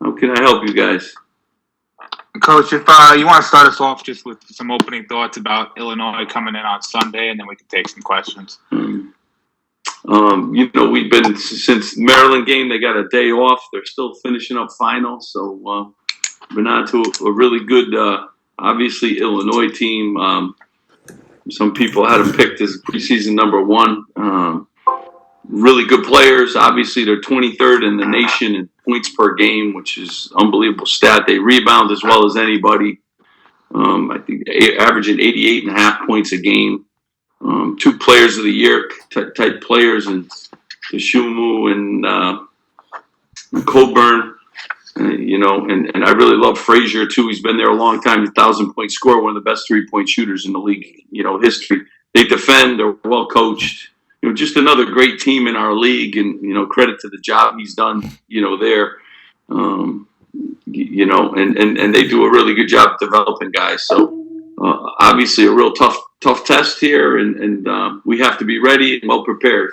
How can I help you guys? Coach, if you want to start us off just with some opening thoughts about Illinois coming in on Sunday, and then we can take some questions. We've been since Maryland game. They got a day off. They're still finishing up finals, so been on to a really good, obviously Illinois team. Some people had them picked as preseason number one. Really good players. Obviously, they're 23rd in the nation in points per game, which is unbelievable stat. They rebound as well as anybody. I think averaging 88.5 points a game. 2 players of the year type players, and Shumu and Coburn. And I really love Frazier too. He's been there a long time. 1,000-point scorer, one of the best 3-point shooters in the league, history. They defend. They're well coached. Just another great team in our league, and credit to the job he's done. There. And they do a really good job developing guys. So obviously a real tough test here, and we have to be ready and well prepared.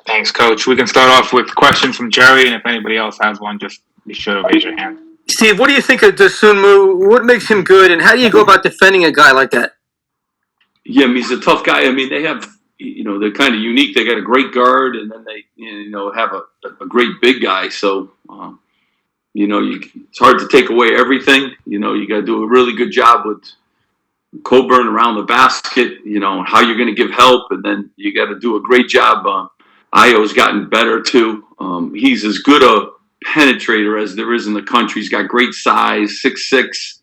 Thanks, Coach. We can start off with questions from Jerry, and if anybody else has one, just be sure to raise your hand. Steve, what do you think of Dosunmu? What makes him good, and how do you go about defending a guy like that? Yeah, he's a tough guy. They have, they're kind of unique. They got a great guard, and then they, have a great big guy. So, it's hard to take away everything. You got to do a really good job with Coburn around the basket, how you're going to give help, and then you got to do a great job. Io's gotten better too. He's as good a penetrator as there is in the country. He's got great size, 6'6",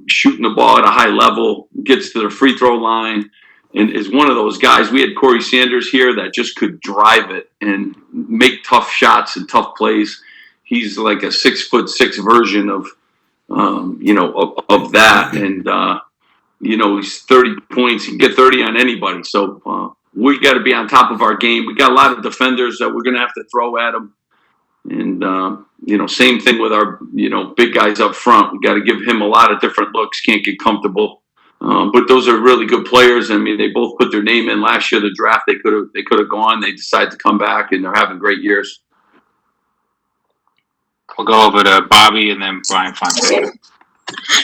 shooting the ball at a high level, gets to the free throw line, and is one of those guys. We had Corey Sanders here that just could drive it and make tough shots and tough plays. He's like a 6'6" version of that, and he's 30 points. He can get 30 on anybody. So we got to be on top of our game. We got a lot of defenders that we're going to have to throw at them, and same thing with our big guys up front. We got to give him a lot of different looks. Can't get comfortable. But those are really good players. They both put their name in last year. The draft, they could have gone. They decided to come back, and they're having great years. We'll go over to Bobby and then Brian Fontaine.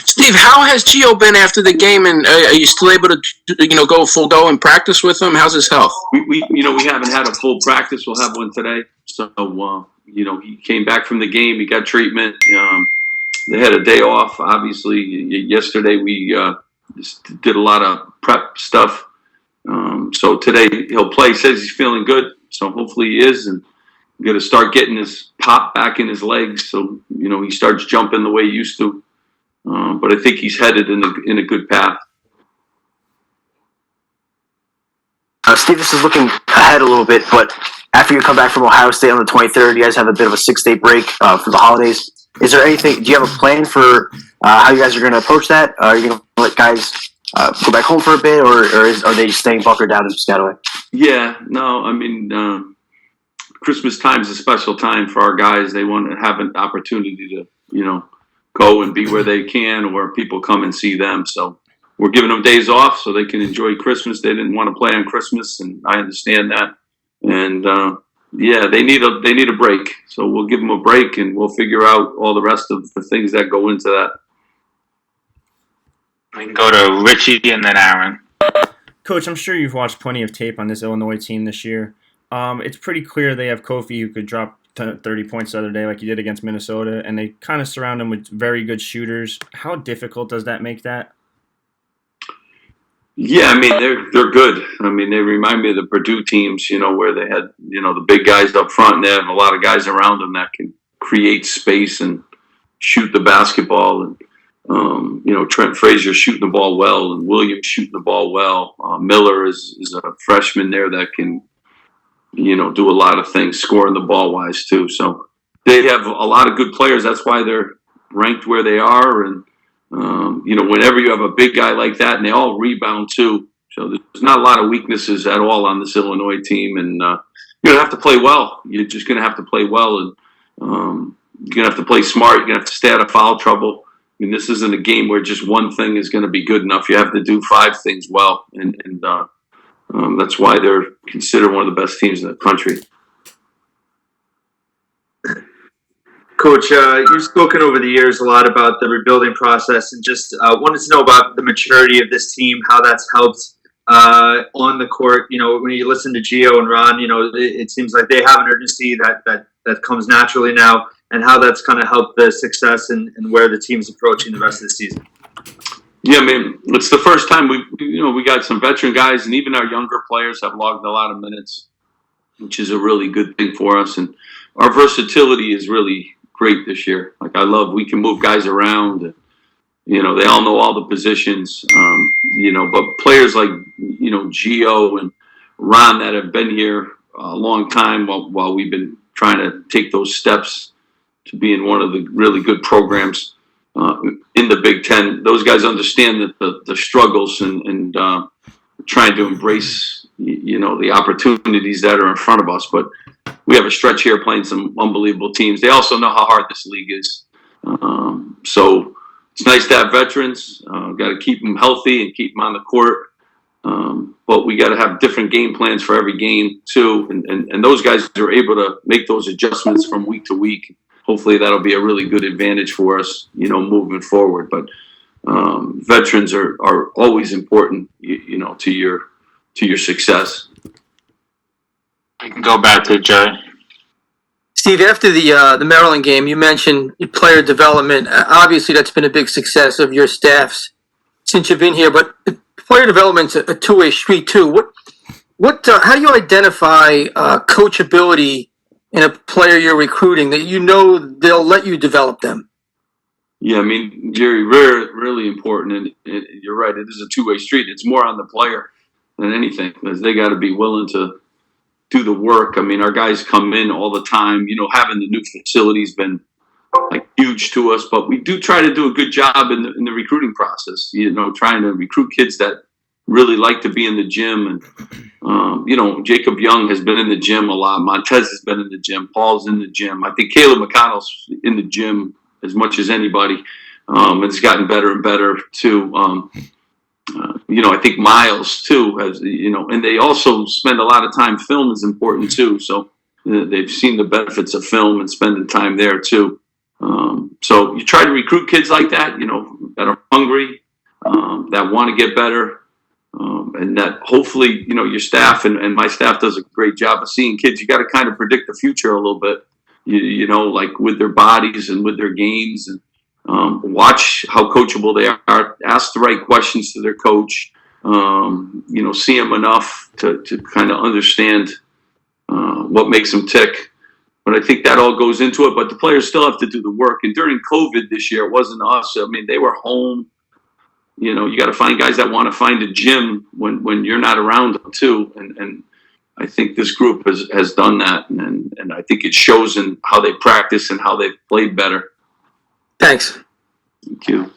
Steve, how has Gio been after the game, and are you still able to go full go and practice with him? How's his health? We haven't had a full practice. We'll have one today. So he came back from the game. He got treatment. They had a day off. Obviously, yesterday we just did a lot of prep stuff. So today he'll play. He says he's feeling good. So hopefully he is, and we're going to start getting his pop back in his legs. So he starts jumping the way he used to. But I think he's headed in a good path. Steve, this is looking ahead a little bit, but after you come back from Ohio State on the 23rd, you guys have a bit of a 6-day break for the holidays. Is there anything? Do you have a plan for how you guys are going to approach that? Are you going to let guys go back home for a bit, or are they just staying bunkered down in Piscataway? Yeah, no, Christmas time is a special time for our guys. They want to have an opportunity to, go and be where they can, or people come and see them. So we're giving them days off so they can enjoy Christmas. They didn't want to play on Christmas, and I understand that. And they need a break. So we'll give them a break, and we'll figure out all the rest of the things that go into that. We can go to Richie and then Aaron. Coach, I'm sure you've watched plenty of tape on this Illinois team this year. It's pretty clear they have Kofi, who could drop 30 points the other day like he did against Minnesota, and they kind of surround him with very good shooters. How difficult does that make that? Yeah, they're good. They remind me of the Purdue teams, where they had, the big guys up front, and they have a lot of guys around them that can create space and shoot the basketball. And, Trent Frazier shooting the ball well, and Williams shooting the ball well. Miller is a freshman there that can, do a lot of things, scoring the ball wise too. So they have a lot of good players. That's why they're ranked where they are. And, whenever you have a big guy like that, and they all rebound too. So there's not a lot of weaknesses at all on this Illinois team. And you're going to have to play well. You're just going to have to play well. And you're going to have to play smart. You're going to have to stay out of foul trouble. This isn't a game where just one thing is going to be good enough. You have to do 5 things well. And that's why they're considered one of the best teams in the country. Coach, you've spoken over the years a lot about the rebuilding process, and just wanted to know about the maturity of this team, how that's helped on the court. You know, when you listen to Gio and Ron, you know, it seems like they have an urgency that comes naturally now, and how that's kind of helped the success and where the team's approaching the rest of the season. Yeah, I mean, it's the first time we got some veteran guys, and even our younger players have logged a lot of minutes, which is a really good thing for us. And our versatility is really great this year. Like, we can move guys around. And, you know, they all know all the positions. You know, but players like, you know, Gio and Ron that have been here a long time while we've been trying to take those steps to be in one of the really good programs in the Big Ten. Those guys understand that the struggles and trying to embrace, you know, the opportunities that are in front of us. But we have a stretch here playing some unbelievable teams. They also know how hard this league is. So it's nice to have veterans. Got to keep them healthy and keep them on the court. But we got to have different game plans for every game too. And those guys are able to make those adjustments from week to week. Hopefully that'll be a really good advantage for us, you know, moving forward. But veterans are always important, you know, to your success. We can go back to Jay. Steve, after the Maryland game, you mentioned player development. Obviously, that's been a big success of your staffs since you've been here. But player development's a two-way street too. How do you identify coachability in a player you're recruiting that you know they'll let you develop them? Yeah, I mean, Jerry, really important, and you're right. It is a two-way street. It's more on the player than anything, because they got to be willing to do the work. I mean, our guys come in all the time. You know, having the new facility's been like huge to us, but we do try to do a good job in the recruiting process. You know, trying to recruit kids that really like to be in the gym. And you know, Jacob Young has been in the gym a lot. Montez has been in the gym. Paul's in the gym. I think Caleb McConnell's in the gym as much as anybody. It's gotten better and better too. You know, I think Miles too has, you know, and they also spend a lot of time. Film is important too. So they've seen the benefits of film and spending time there too. So you try to recruit kids like that, you know, that are hungry, that want to get better. And that hopefully, you know, your staff and my staff does a great job of seeing kids. You got to kind of predict the future a little bit, you know, like with their bodies and with their games, and watch how coachable they are. Ask the right questions to their coach. You know, see them enough to kind of understand what makes them tick. But I think that all goes into it. But the players still have to do the work. And during COVID this year, it wasn't us. I mean, they were home. You know, you got to find guys that want to find a gym when you're not around them too. And I think this group has done that. And I think it shows in how they practice and how they've played better. Thanks. Thank you.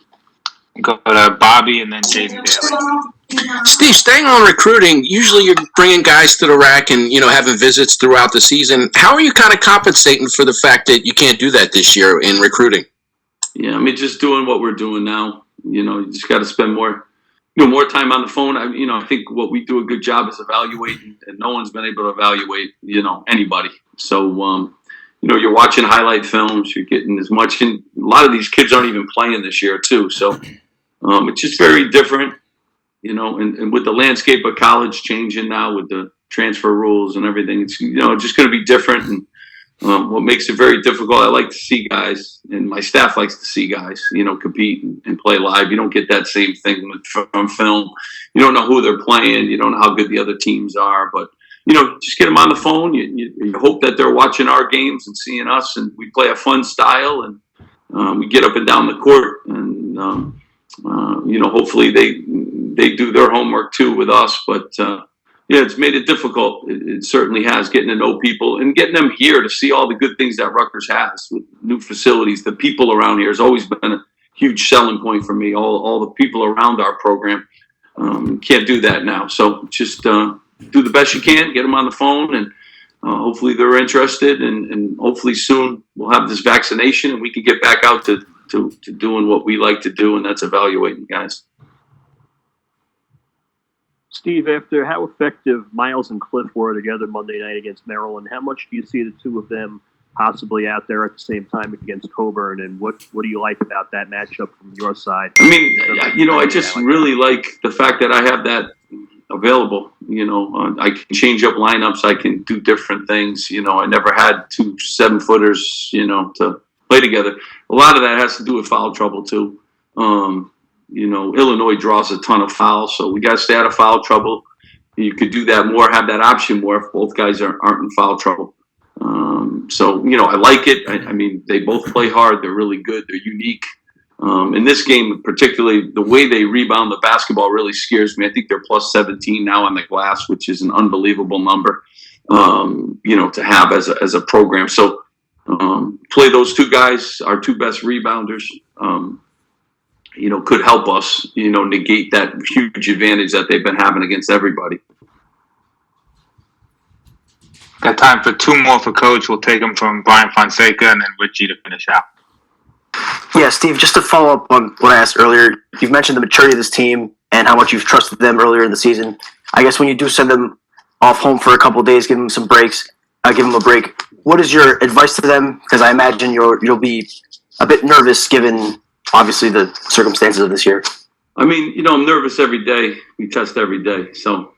Go to Bobby and then Jaden Daly. Steve, staying on recruiting, usually you're bringing guys to the rack and, you know, having visits throughout the season. How are you kind of compensating for the fact that you can't do that this year in recruiting? Yeah, I mean, just doing what we're doing now. You know, you just got to spend more time on the phone. I think what we do a good job is evaluating, and no one's been able to evaluate, you know, anybody. So, you know, you're watching highlight films, you're getting as much, and a lot of these kids aren't even playing this year too. So it's just very different, you know, and with the landscape of college changing now with the transfer rules and everything, it's, you know, just going to be different. And what makes it very difficult, I like to see guys, and my staff likes to see guys, you know, compete and play live. You don't get that same thing from film. You don't know who they're playing. You don't know how good the other teams are, but you know, just get them on the phone. You hope that they're watching our games and seeing us, and we play a fun style, and we get up and down the court, and you know, hopefully they do their homework too with us. But yeah, it's made it difficult. It certainly has, getting to know people and getting them here to see all the good things that Rutgers has with new facilities. The people around here has always been a huge selling point for me. All the people around our program, can't do that now. So just do the best you can, get them on the phone, and hopefully they're interested, and hopefully soon we'll have this vaccination and we can get back out to doing what we like to do, and that's evaluating guys. Steve, after how effective Miles and Cliff were together Monday night against Maryland, how much do you see the two of them possibly out there at the same time against Coburn? And what do you like about that matchup from your side? I mean, I just really like the fact that I have that available. I can change up lineups. I can do different things. I never had 2 7-footers, to play together. A lot of that has to do with foul trouble too. Illinois draws a ton of fouls, so we got to stay out of foul trouble. You could do that more, have that option more if both guys aren't in foul trouble. I like it. I mean, they both play hard. They're really good. They're unique. In this game, particularly, the way they rebound the basketball really scares me. I think they're plus 17 now on the glass, which is an unbelievable number, to have as a program. So play those 2 guys, our 2 best rebounders, could help us, negate that huge advantage that they've been having against everybody. Got time for 2 more for Coach. We'll take them from Brian Fonseca and then Richie to finish out. Yeah, Steve, just to follow up on what I asked earlier, you've mentioned the maturity of this team and how much you've trusted them earlier in the season. I guess when you do send them off home for a couple of days, give them some breaks, give them a break, what is your advice to them? Because I imagine you'll be a bit nervous given, obviously, the circumstances of this year. I mean, I'm nervous every day. We test every day. So,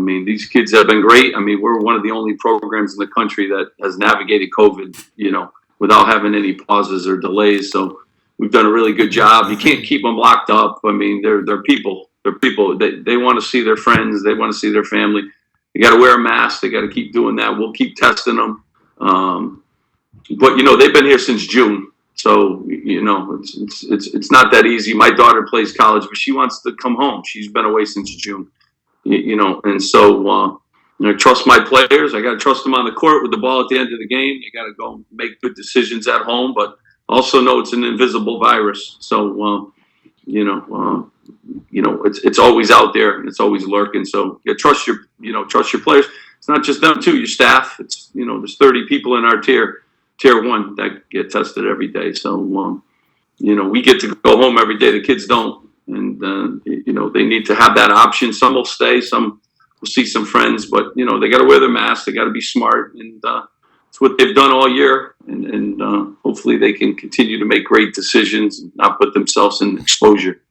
these kids have been great. I mean, we're one of the only programs in the country that has navigated COVID, without having any pauses or delays. So we've done a really good job. You can't keep them locked up. I mean, they're people. They're people. They want to see their friends. They want to see their family. They got to wear a mask. They got to keep doing that. We'll keep testing them. But, they've been here since June. So, it's not that easy. My daughter plays college, but she wants to come home. She's been away since June, and so I trust my players. I got to trust them on the court with the ball at the end of the game. You got to go make good decisions at home, but also know it's an invisible virus. So, it's always out there and it's always lurking. So trust your players. It's not just them too, your staff. It's, there's 30 people in our tier 1 that get tested every day. So, we get to go home every day. The kids don't. And, they need to have that option. Some will stay, some will see some friends, but, they got to wear their masks. They got to be smart. And it's what they've done all year. And hopefully they can continue to make great decisions and not put themselves in exposure.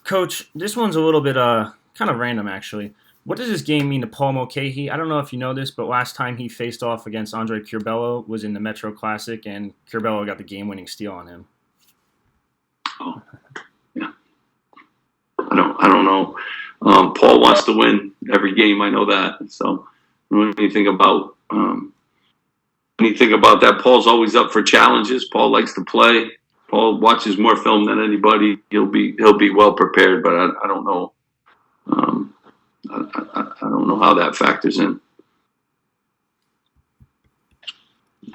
Coach, this one's a little bit kind of random, actually. What does this game mean to Paul Mulcahy? I don't know if you know this, but last time he faced off against Andre Curbelo was in the Metro Classic, and Curbelo got the game-winning steal on him. Oh, yeah. I don't know. Paul wants to win every game. I know that. So when you think about that, Paul's always up for challenges. Paul likes to play. Paul watches more film than anybody. He'll be well prepared, but I don't know. I don't know how that factors in.